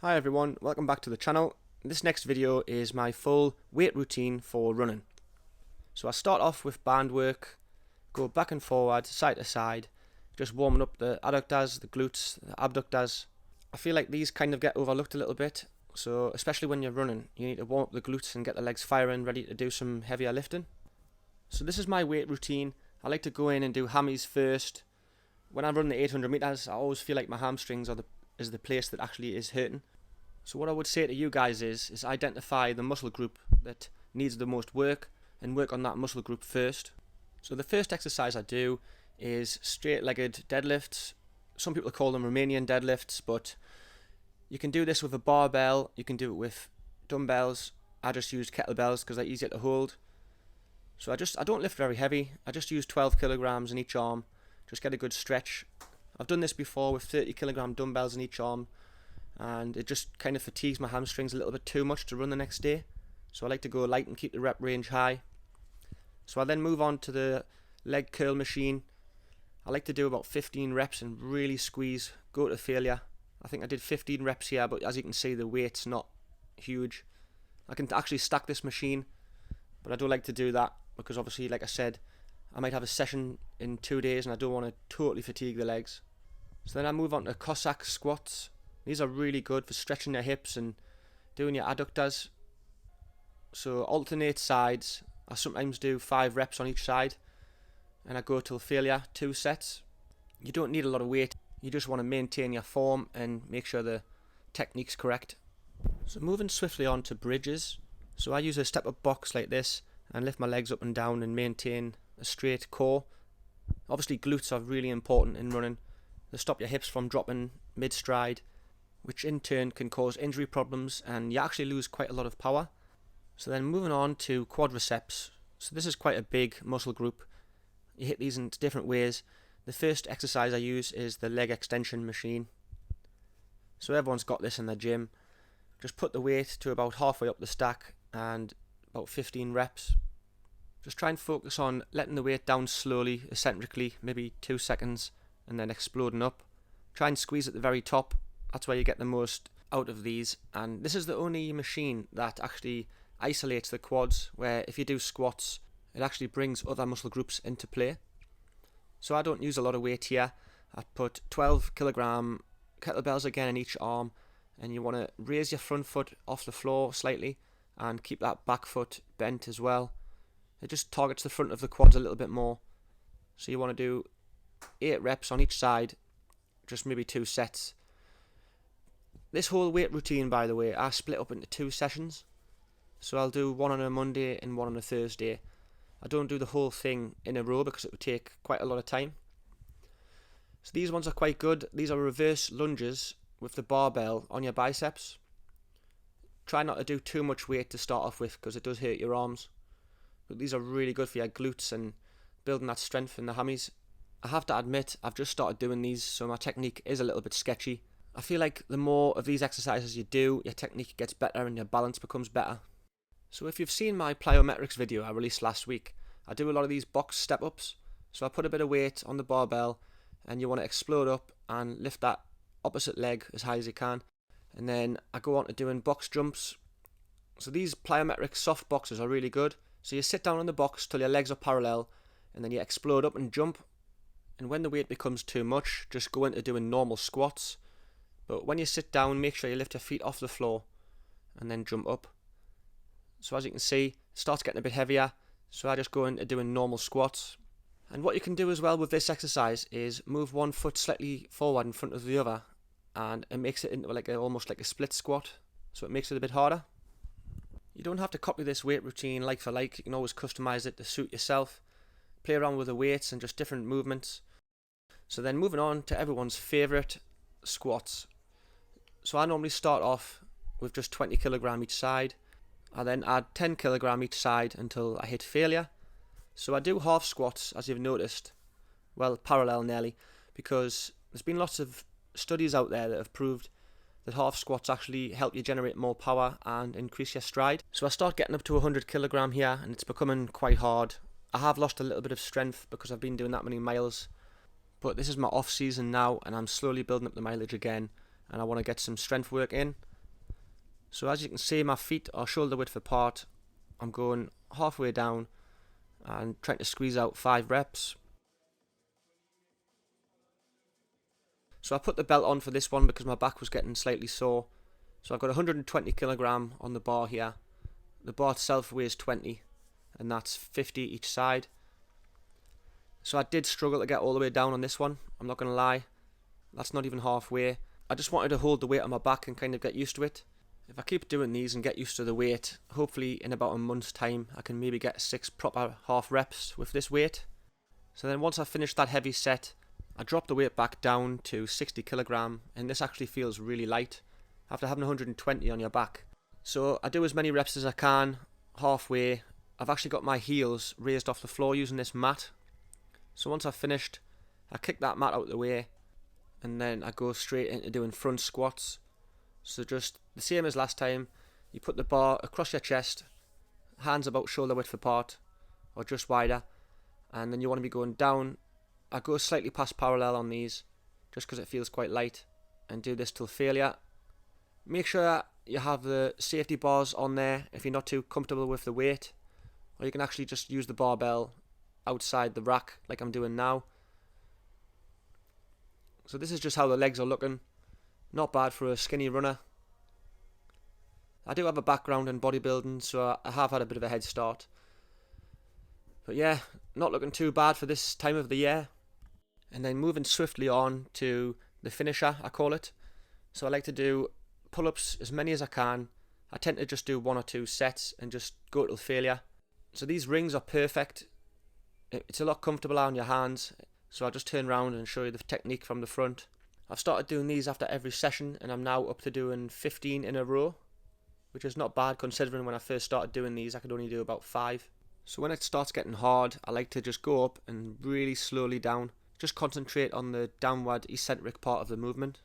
Hi everyone, welcome back to the channel. This next video is my full weight routine for running. So I start off with band work, go back and forward, side to side, just warming up the adductors, the glutes, the abductors. I feel like these kind of get overlooked a little bit, so especially when you're running, you need to warm up the glutes and get the legs firing, ready to do some heavier lifting. So this is my weight routine. I like to go in and do hammies first. When I run the 800 meters, I always feel like my hamstrings is the place that actually is hurting. So what I would say to you guys is identify the muscle group that needs the most work and work on that muscle group first. So the first exercise I do is straight-legged deadlifts. Some people call them Romanian deadlifts, but you can do this with a barbell, you can do it with dumbbells. I just use kettlebells because they're easier to hold. So I don't lift very heavy, I just use 12 kilograms in each arm, just get a good stretch. I've done this before with 30 kilogram dumbbells in each arm, and it just kind of fatigues my hamstrings a little bit too much to run the next day. So I like to go light and keep the rep range high. So I then move on to the leg curl machine. I like to do about 15 reps and really squeeze, go to failure. I think I did 15 reps here, but as you can see the weight's not huge. I can actually stack this machine, but I don't like to do that because obviously, like I said, I might have a session in 2 days and I don't want to totally fatigue the legs. So then I move on to Cossack squats. These are really good for stretching your hips and doing your adductors. So alternate sides. I sometimes do 5 reps on each side and I go till failure, 2 sets. You don't need a lot of weight, you just want to maintain your form and make sure the technique's correct. So moving swiftly on to bridges. So I use a step up box like this and lift my legs up and down and maintain a straight core. Obviously glutes are really important in running. They stop your hips from dropping mid-stride, which in turn can cause injury problems and you actually lose quite a lot of power. So then moving on to quadriceps. So this is quite a big muscle group. You hit these in different ways. The first exercise I use is the leg extension machine. So everyone's got this in their gym. Just put the weight to about halfway up the stack and about 15 reps. Just try and focus on letting the weight down slowly, eccentrically, maybe 2 seconds, and then exploding up. Try and squeeze at the very top. That's where you get the most out of these, and this is the only machine that actually isolates the quads, where if you do squats it actually brings other muscle groups into play. So I don't use a lot of weight here. I put 12 kilogram kettlebells again in each arm, and you want to raise your front foot off the floor slightly and keep that back foot bent as well. It just targets the front of the quads a little bit more. So you want to do 8 reps on each side, just maybe 2 sets. This whole weight routine, by the way, I split up into 2 sessions. So I'll do one on a Monday and one on a Thursday. I don't do the whole thing in a row because it would take quite a lot of time. So these ones are quite good. These are reverse lunges with the barbell on your biceps. Try not to do too much weight to start off with because it does hurt your arms. But these are really good for your glutes and building that strength in the hammies. I have to admit, I've just started doing these, so my technique is a little bit sketchy. I feel like the more of these exercises you do, your technique gets better and your balance becomes better. So if you've seen my plyometrics video I released last week, I do a lot of these box step-ups. So I put a bit of weight on the barbell and you want to explode up and lift that opposite leg as high as you can. And then I go on to doing box jumps. So these plyometric soft boxes are really good. So you sit down on the box till your legs are parallel and then you explode up and jump. And when the weight becomes too much, just go into doing normal squats. But when you sit down, make sure you lift your feet off the floor and then jump up. So as you can see, it starts getting a bit heavier, so I just go into doing normal squats. And what you can do as well with this exercise is move one foot slightly forward in front of the other, and it makes it into almost like a split squat, so it makes it a bit harder. You don't have to copy this weight routine like for like, you can always customize it to suit yourself. Play around with the weights and just different movements. So then moving on to everyone's favourite, squats. So I normally start off with just 20 kilogram each side. I then add 10 kilogram each side until I hit failure. So I do half squats, as you've noticed, well, parallel nearly, because there's been lots of studies out there that have proved that half squats actually help you generate more power and increase your stride. So I start getting up to 100 kilogram here and it's becoming quite hard. I have lost a little bit of strength because I've been doing that many miles, but this is my off season now and I'm slowly building up the mileage again and I want to get some strength work in. So as you can see, my feet are shoulder width apart. I'm going halfway down and trying to squeeze out 5 reps. So I put the belt on for this one because my back was getting slightly sore. So I've got 120 kilogram on the bar here. The bar itself weighs 20, and that's 50 each side. So I did struggle to get all the way down on this one, I'm not going to lie. That's not even halfway. I just wanted to hold the weight on my back and kind of get used to it. If I keep doing these and get used to the weight, hopefully in about a month's time I can maybe get 6 proper half reps with this weight. So then once I finish that heavy set, I drop the weight back down to 60 kilogram, and this actually feels really light after having 120 on your back. So I do as many reps as I can. Halfway, I've actually got my heels raised off the floor using this mat. So once I've finished, I kick that mat out of the way, and then I go straight into doing front squats. So just the same as last time, you put the bar across your chest, hands about shoulder width apart, or just wider, and then you want to be going down. I go slightly past parallel on these, just because it feels quite light, and do this till failure. Make sure you have the safety bars on there if you're not too comfortable with the weight, or you can actually just use the barbell outside the rack like I'm doing now. So this is just how the legs are looking. Not bad for a skinny runner. I do have a background in bodybuilding, so I have had a bit of a head start. But yeah, not looking too bad for this time of the year. And then moving swiftly on to the finisher, I call it. So I like to do pull-ups as many as I can. I tend to just do 1 or 2 sets and just go till failure. So these rings are perfect. It's a lot comfortable on your hands. So I'll just turn around and show you the technique from the front. I've started doing these after every session, and I'm now up to doing 15 in a row, which is not bad considering when I first started doing these I could only do about 5. So when it starts getting hard, I like to just go up and really slowly down. Just concentrate on the downward eccentric part of the movement.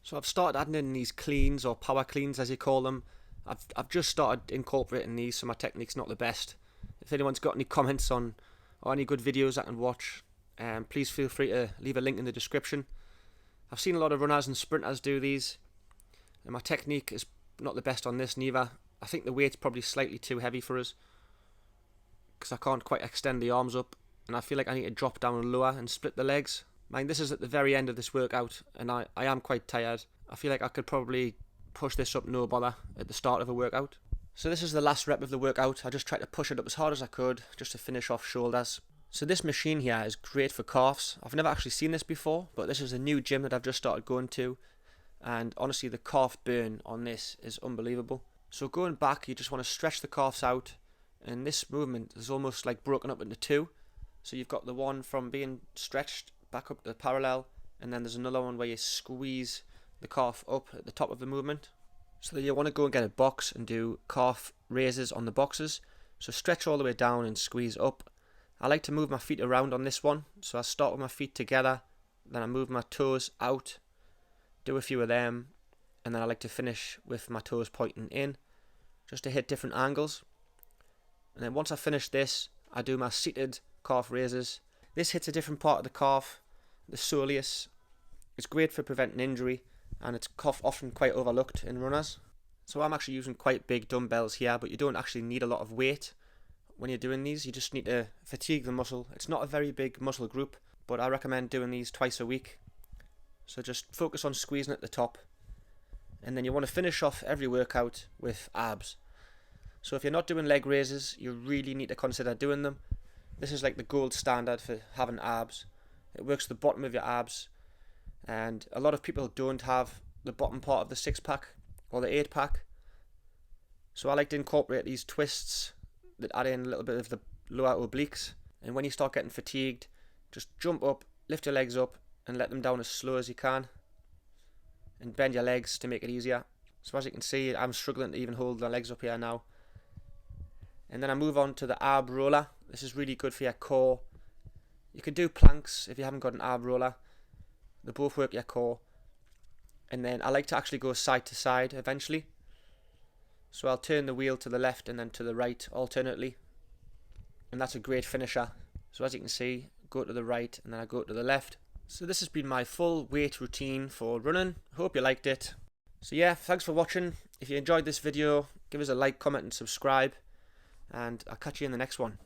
So I've started adding in these cleans, or power cleans as you call them. I've just started incorporating these, so my technique's not the best. If anyone's got any comments on or any good videos I can watch, please feel free to leave a link in the description. I've seen a lot of runners and sprinters do these, and my technique is not the best on this neither. I think the weight's probably slightly too heavy for us, because I can't quite extend the arms up, and I feel like I need to drop down lower and split the legs. Mind, this is at the very end of this workout, and I am quite tired. I feel like I could probably push this up no bother at the start of a workout. So this is the last rep of the workout. I just tried to push it up as hard as I could, just to finish off shoulders. So this machine here is great for calves. I've never actually seen this before, but this is a new gym that I've just started going to, and honestly the calf burn on this is unbelievable. So going back, you just want to stretch the calves out, and this movement is almost like broken up into 2. So you've got the one from being stretched back up to parallel, and then there's another one where you squeeze the calf up at the top of the movement. So that you want to go and get a box and do calf raises on the boxes. So stretch all the way down and squeeze up. I like to move my feet around on this one, so I start with my feet together, then I move my toes out, do a few of them, and then I like to finish with my toes pointing in, just to hit different angles. And then once I finish this, I do my seated calf raises. This hits a different part of the calf, the soleus. It's great for preventing injury, and it's often quite overlooked in runners. So I'm actually using quite big dumbbells here, but you don't actually need a lot of weight when you're doing these. You just need to fatigue the muscle. It's not a very big muscle group, but I recommend doing these twice a week. So just focus on squeezing at the top, and then you want to finish off every workout with abs. So if you're not doing leg raises, you really need to consider doing them. This is like the gold standard for having abs. It works the bottom of your abs, and a lot of people don't have the bottom part of the 6-pack or the 8-pack. So I like to incorporate these twists that add in a little bit of the lower obliques, and when you start getting fatigued, just jump up, lift your legs up, and let them down as slow as you can, and bend your legs to make it easier. So as you can see, I'm struggling to even hold my legs up here now. And then I move on to the ab roller. This is really good for your core. You can do planks if you haven't got an ab roller. They both work your core. And then I like to actually go side to side eventually. So I'll turn the wheel to the left and then to the right alternately. And that's a great finisher. So as you can see, go to the right and then I go to the left. So this has been my full weight routine for running. Hope you liked it. So yeah, thanks for watching. If you enjoyed this video, give us a like, comment and subscribe, and I'll catch you in the next one.